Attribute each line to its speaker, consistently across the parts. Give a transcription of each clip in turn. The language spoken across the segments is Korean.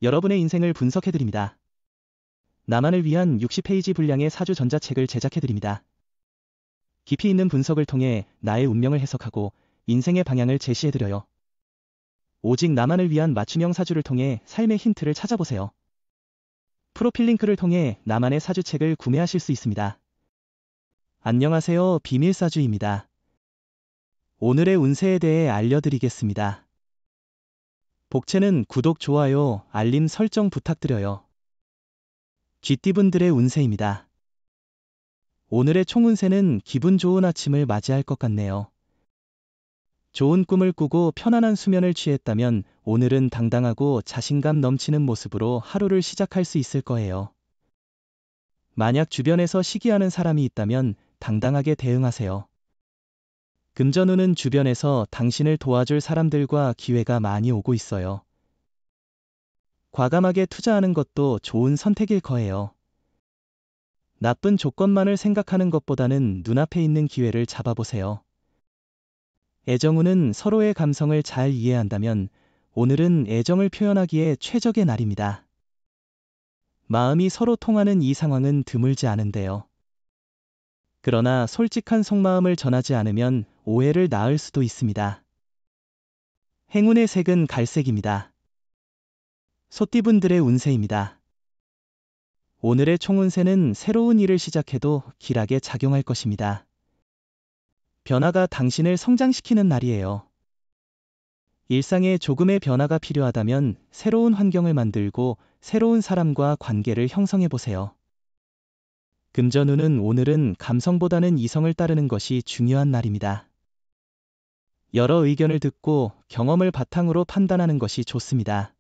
Speaker 1: 여러분의 인생을 분석해드립니다. 나만을 위한 60페이지 분량의 사주 전자책을 제작해드립니다. 깊이 있는 분석을 통해 나의 운명을 해석하고 인생의 방향을 제시해드려요. 오직 나만을 위한 맞춤형 사주를 통해 삶의 힌트를 찾아보세요. 프로필 링크를 통해 나만의 사주책을 구매하실 수 있습니다. 안녕하세요, 비밀사주입니다. 오늘의 운세에 대해 알려드리겠습니다. 복채는 구독, 좋아요, 알림 설정 부탁드려요. 쥐띠분들의 운세입니다. 오늘의 총운세는 기분 좋은 아침을 맞이할 것 같네요. 좋은 꿈을 꾸고 편안한 수면을 취했다면 오늘은 당당하고 자신감 넘치는 모습으로 하루를 시작할 수 있을 거예요. 만약 주변에서 시기하는 사람이 있다면 당당하게 대응하세요. 금전운은 주변에서 당신을 도와줄 사람들과 기회가 많이 오고 있어요. 과감하게 투자하는 것도 좋은 선택일 거예요. 나쁜 조건만을 생각하는 것보다는 눈앞에 있는 기회를 잡아보세요. 애정운은 서로의 감성을 잘 이해한다면 오늘은 애정을 표현하기에 최적의 날입니다. 마음이 서로 통하는 이 상황은 드물지 않은데요. 그러나 솔직한 속마음을 전하지 않으면 오해를 낳을 수도 있습니다. 행운의 색은 갈색입니다. 소띠분들의 운세입니다. 오늘의 총운세는 새로운 일을 시작해도 길하게 작용할 것입니다. 변화가 당신을 성장시키는 날이에요. 일상에 조금의 변화가 필요하다면 새로운 환경을 만들고 새로운 사람과 관계를 형성해 보세요. 금전운은 오늘은 감성보다는 이성을 따르는 것이 중요한 날입니다. 여러 의견을 듣고 경험을 바탕으로 판단하는 것이 좋습니다.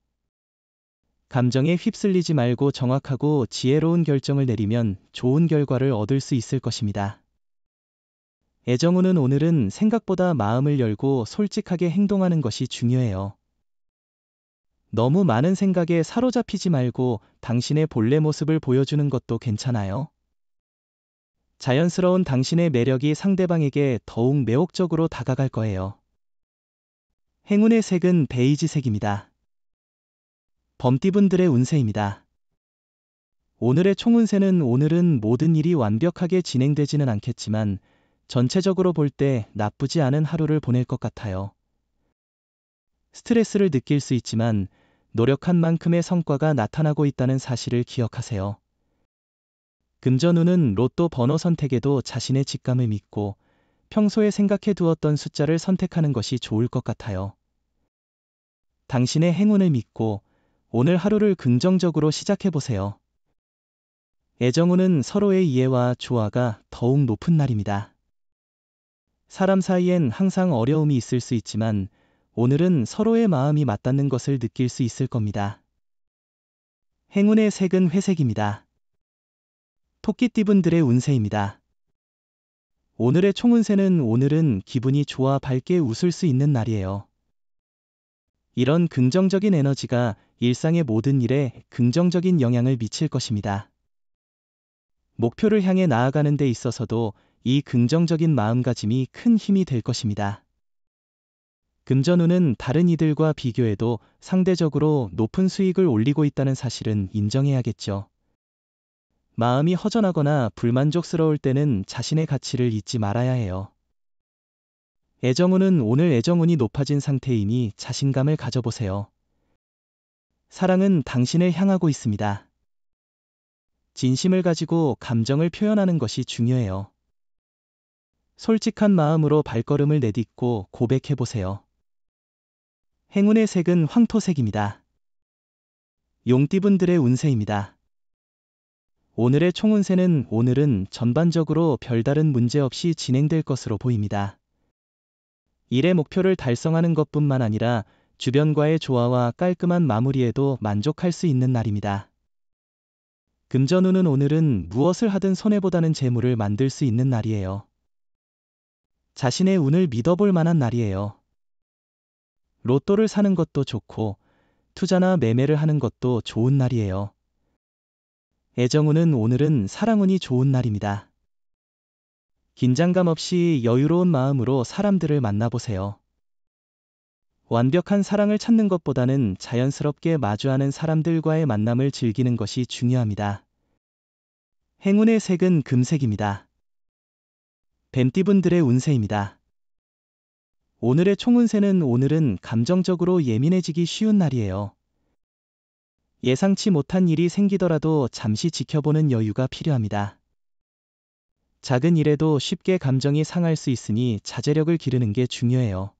Speaker 1: 감정에 휩쓸리지 말고 정확하고 지혜로운 결정을 내리면 좋은 결과를 얻을 수 있을 것입니다. 애정운은 오늘은 생각보다 마음을 열고 솔직하게 행동하는 것이 중요해요. 너무 많은 생각에 사로잡히지 말고 당신의 본래 모습을 보여주는 것도 괜찮아요. 자연스러운 당신의 매력이 상대방에게 더욱 매혹적으로 다가갈 거예요. 행운의 색은 베이지색입니다. 범띠분들의 운세입니다. 오늘의 총운세는 오늘은 모든 일이 완벽하게 진행되지는 않겠지만 전체적으로 볼 때 나쁘지 않은 하루를 보낼 것 같아요. 스트레스를 느낄 수 있지만 노력한 만큼의 성과가 나타나고 있다는 사실을 기억하세요. 금전운은 로또 번호 선택에도 자신의 직감을 믿고 평소에 생각해 두었던 숫자를 선택하는 것이 좋을 것 같아요. 당신의 행운을 믿고 오늘 하루를 긍정적으로 시작해 보세요. 애정운은 서로의 이해와 조화가 더욱 높은 날입니다. 사람 사이엔 항상 어려움이 있을 수 있지만 오늘은 서로의 마음이 맞닿는 것을 느낄 수 있을 겁니다. 행운의 색은 회색입니다. 토끼띠분들의 운세입니다. 오늘의 총운세는 오늘은 기분이 좋아 밝게 웃을 수 있는 날이에요. 이런 긍정적인 에너지가 일상의 모든 일에 긍정적인 영향을 미칠 것입니다. 목표를 향해 나아가는 데 있어서도 이 긍정적인 마음가짐이 큰 힘이 될 것입니다. 금전운은 다른 이들과 비교해도 상대적으로 높은 수익을 올리고 있다는 사실은 인정해야겠죠. 마음이 허전하거나 불만족스러울 때는 자신의 가치를 잊지 말아야 해요. 애정운은 오늘 애정운이 높아진 상태이니 자신감을 가져보세요. 사랑은 당신을 향하고 있습니다. 진심을 가지고 감정을 표현하는 것이 중요해요. 솔직한 마음으로 발걸음을 내딛고 고백해보세요. 행운의 색은 황토색입니다. 용띠분들의 운세입니다. 오늘의 총운세는 오늘은 전반적으로 별다른 문제 없이 진행될 것으로 보입니다. 일의 목표를 달성하는 것뿐만 아니라 주변과의 조화와 깔끔한 마무리에도 만족할 수 있는 날입니다. 금전운은 오늘은 무엇을 하든 손해보다는 재물을 만들 수 있는 날이에요. 자신의 운을 믿어볼 만한 날이에요. 로또를 사는 것도 좋고 투자나 매매를 하는 것도 좋은 날이에요. 애정운은 오늘은 사랑운이 좋은 날입니다. 긴장감 없이 여유로운 마음으로 사람들을 만나보세요. 완벽한 사랑을 찾는 것보다는 자연스럽게 마주하는 사람들과의 만남을 즐기는 것이 중요합니다. 행운의 색은 금색입니다. 뱀띠분들의 운세입니다. 오늘의 총운세는 오늘은 감정적으로 예민해지기 쉬운 날이에요. 예상치 못한 일이 생기더라도 잠시 지켜보는 여유가 필요합니다. 작은 일에도 쉽게 감정이 상할 수 있으니 자제력을 기르는 게 중요해요.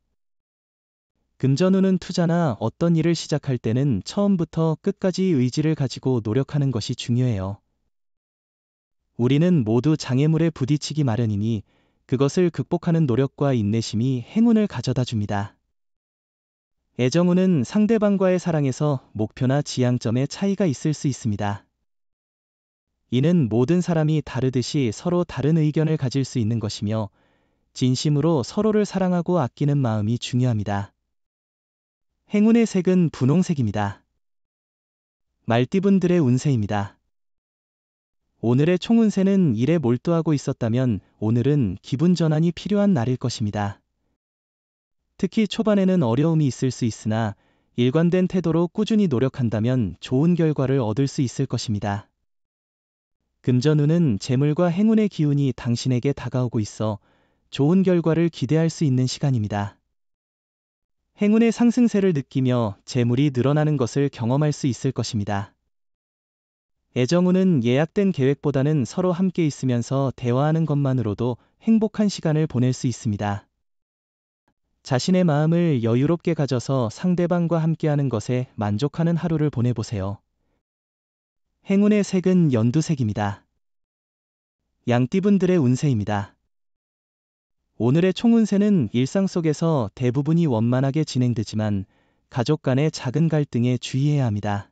Speaker 1: 금전운은 투자나 어떤 일을 시작할 때는 처음부터 끝까지 의지를 가지고 노력하는 것이 중요해요. 우리는 모두 장애물에 부딪히기 마련이니 그것을 극복하는 노력과 인내심이 행운을 가져다 줍니다. 애정운은 상대방과의 사랑에서 목표나 지향점의 차이가 있을 수 있습니다. 이는 모든 사람이 다르듯이 서로 다른 의견을 가질 수 있는 것이며 진심으로 서로를 사랑하고 아끼는 마음이 중요합니다. 행운의 색은 분홍색입니다. 말띠분들의 운세입니다. 오늘의 총운세는 일에 몰두하고 있었다면 오늘은 기분 전환이 필요한 날일 것입니다. 특히 초반에는 어려움이 있을 수 있으나 일관된 태도로 꾸준히 노력한다면 좋은 결과를 얻을 수 있을 것입니다. 금전운은 재물과 행운의 기운이 당신에게 다가오고 있어 좋은 결과를 기대할 수 있는 시간입니다. 행운의 상승세를 느끼며 재물이 늘어나는 것을 경험할 수 있을 것입니다. 애정운은 예약된 계획보다는 서로 함께 있으면서 대화하는 것만으로도 행복한 시간을 보낼 수 있습니다. 자신의 마음을 여유롭게 가져서 상대방과 함께하는 것에 만족하는 하루를 보내보세요. 행운의 색은 연두색입니다. 양띠분들의 운세입니다. 오늘의 총운세는 일상 속에서 대부분이 원만하게 진행되지만 가족 간의 작은 갈등에 주의해야 합니다.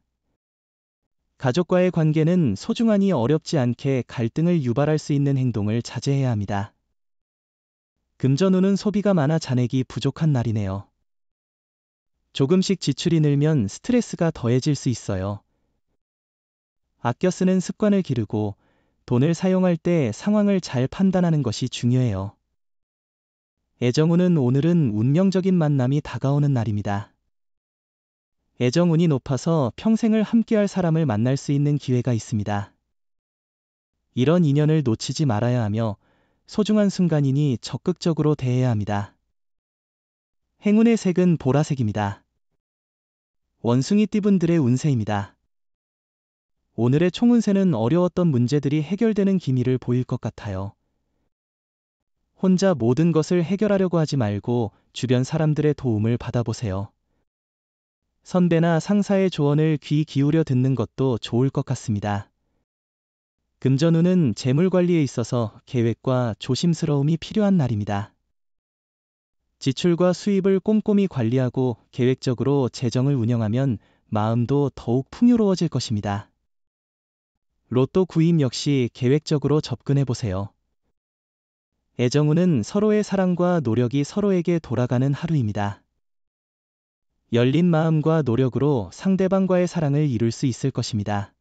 Speaker 1: 가족과의 관계는 소중하니 어렵지 않게 갈등을 유발할 수 있는 행동을 자제해야 합니다. 금전운은 소비가 많아 잔액이 부족한 날이네요. 조금씩 지출이 늘면 스트레스가 더해질 수 있어요. 아껴 쓰는 습관을 기르고 돈을 사용할 때 상황을 잘 판단하는 것이 중요해요. 애정운은 오늘은 운명적인 만남이 다가오는 날입니다. 애정운이 높아서 평생을 함께할 사람을 만날 수 있는 기회가 있습니다. 이런 인연을 놓치지 말아야 하며 소중한 순간이니 적극적으로 대해야 합니다. 행운의 색은 보라색입니다. 원숭이띠분들의 운세입니다. 오늘의 총운세는 어려웠던 문제들이 해결되는 기미를 보일 것 같아요. 혼자 모든 것을 해결하려고 하지 말고 주변 사람들의 도움을 받아보세요. 선배나 상사의 조언을 귀 기울여 듣는 것도 좋을 것 같습니다. 금전운은 재물 관리에 있어서 계획과 조심스러움이 필요한 날입니다. 지출과 수입을 꼼꼼히 관리하고 계획적으로 재정을 운영하면 마음도 더욱 풍요로워질 것입니다. 로또 구입 역시 계획적으로 접근해 보세요. 애정운은 서로의 사랑과 노력이 서로에게 돌아가는 하루입니다. 열린 마음과 노력으로 상대방과의 사랑을 이룰 수 있을 것입니다.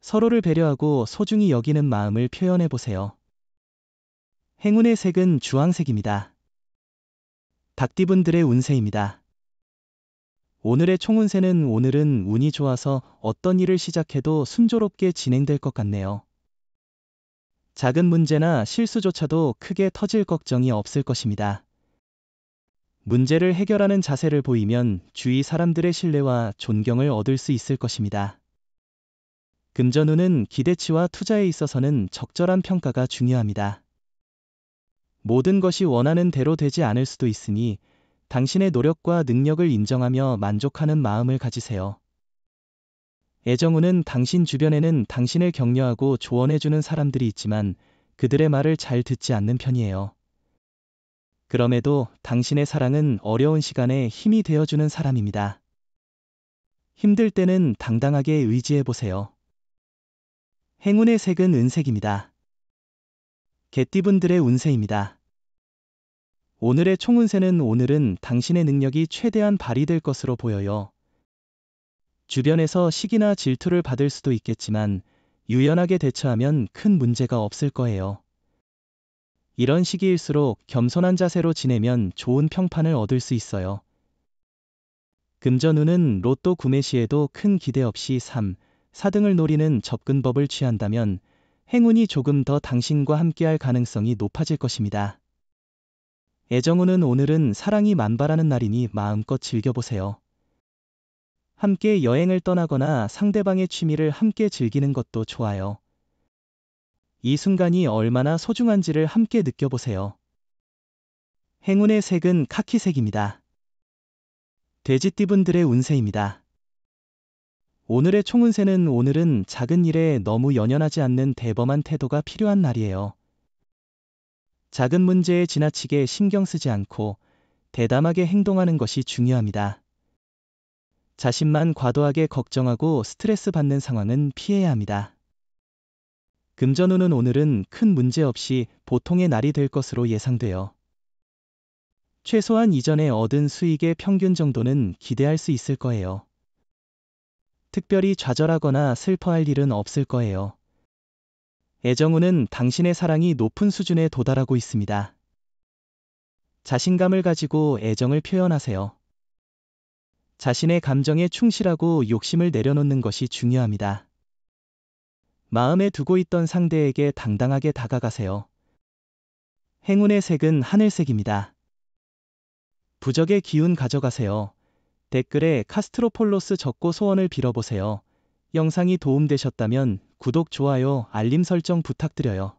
Speaker 1: 서로를 배려하고 소중히 여기는 마음을 표현해 보세요. 행운의 색은 주황색입니다. 닭띠분들의 운세입니다. 오늘의 총운세는 오늘은 운이 좋아서 어떤 일을 시작해도 순조롭게 진행될 것 같네요. 작은 문제나 실수조차도 크게 터질 걱정이 없을 것입니다. 문제를 해결하는 자세를 보이면 주위 사람들의 신뢰와 존경을 얻을 수 있을 것입니다. 금전운은 기대치와 투자에 있어서는 적절한 평가가 중요합니다. 모든 것이 원하는 대로 되지 않을 수도 있으니 당신의 노력과 능력을 인정하며 만족하는 마음을 가지세요. 애정운은 당신 주변에는 당신을 격려하고 조언해주는 사람들이 있지만 그들의 말을 잘 듣지 않는 편이에요. 그럼에도 당신의 사랑은 어려운 시간에 힘이 되어주는 사람입니다. 힘들 때는 당당하게 의지해보세요. 행운의 색은 은색입니다. 개띠분들의 운세입니다. 오늘의 총운세는 오늘은 당신의 능력이 최대한 발휘될 것으로 보여요. 주변에서 시기나 질투를 받을 수도 있겠지만 유연하게 대처하면 큰 문제가 없을 거예요. 이런 시기일수록 겸손한 자세로 지내면 좋은 평판을 얻을 수 있어요. 금전운은 로또 구매 시에도 큰 기대 없이 3, 4등을 노리는 접근법을 취한다면 행운이 조금 더 당신과 함께할 가능성이 높아질 것입니다. 애정운은 오늘은 사랑이 만발하는 날이니 마음껏 즐겨보세요. 함께 여행을 떠나거나 상대방의 취미를 함께 즐기는 것도 좋아요. 이 순간이 얼마나 소중한지를 함께 느껴보세요. 행운의 색은 카키색입니다. 돼지띠분들의 운세입니다. 오늘의 총운세는 오늘은 작은 일에 너무 연연하지 않는 대범한 태도가 필요한 날이에요. 작은 문제에 지나치게 신경 쓰지 않고 대담하게 행동하는 것이 중요합니다. 자신만 과도하게 걱정하고 스트레스 받는 상황은 피해야 합니다. 금전운은 오늘은 큰 문제 없이 보통의 날이 될 것으로 예상돼요. 최소한 이전에 얻은 수익의 평균 정도는 기대할 수 있을 거예요. 특별히 좌절하거나 슬퍼할 일은 없을 거예요. 애정운은 당신의 사랑이 높은 수준에 도달하고 있습니다. 자신감을 가지고 애정을 표현하세요. 자신의 감정에 충실하고 욕심을 내려놓는 것이 중요합니다. 마음에 두고 있던 상대에게 당당하게 다가가세요. 행운의 색은 하늘색입니다. 부적의 기운 가져가세요. 댓글에 카스트로폴로스 적고 소원을 빌어보세요. 영상이 도움되셨다면 구독, 좋아요, 알림 설정 부탁드려요.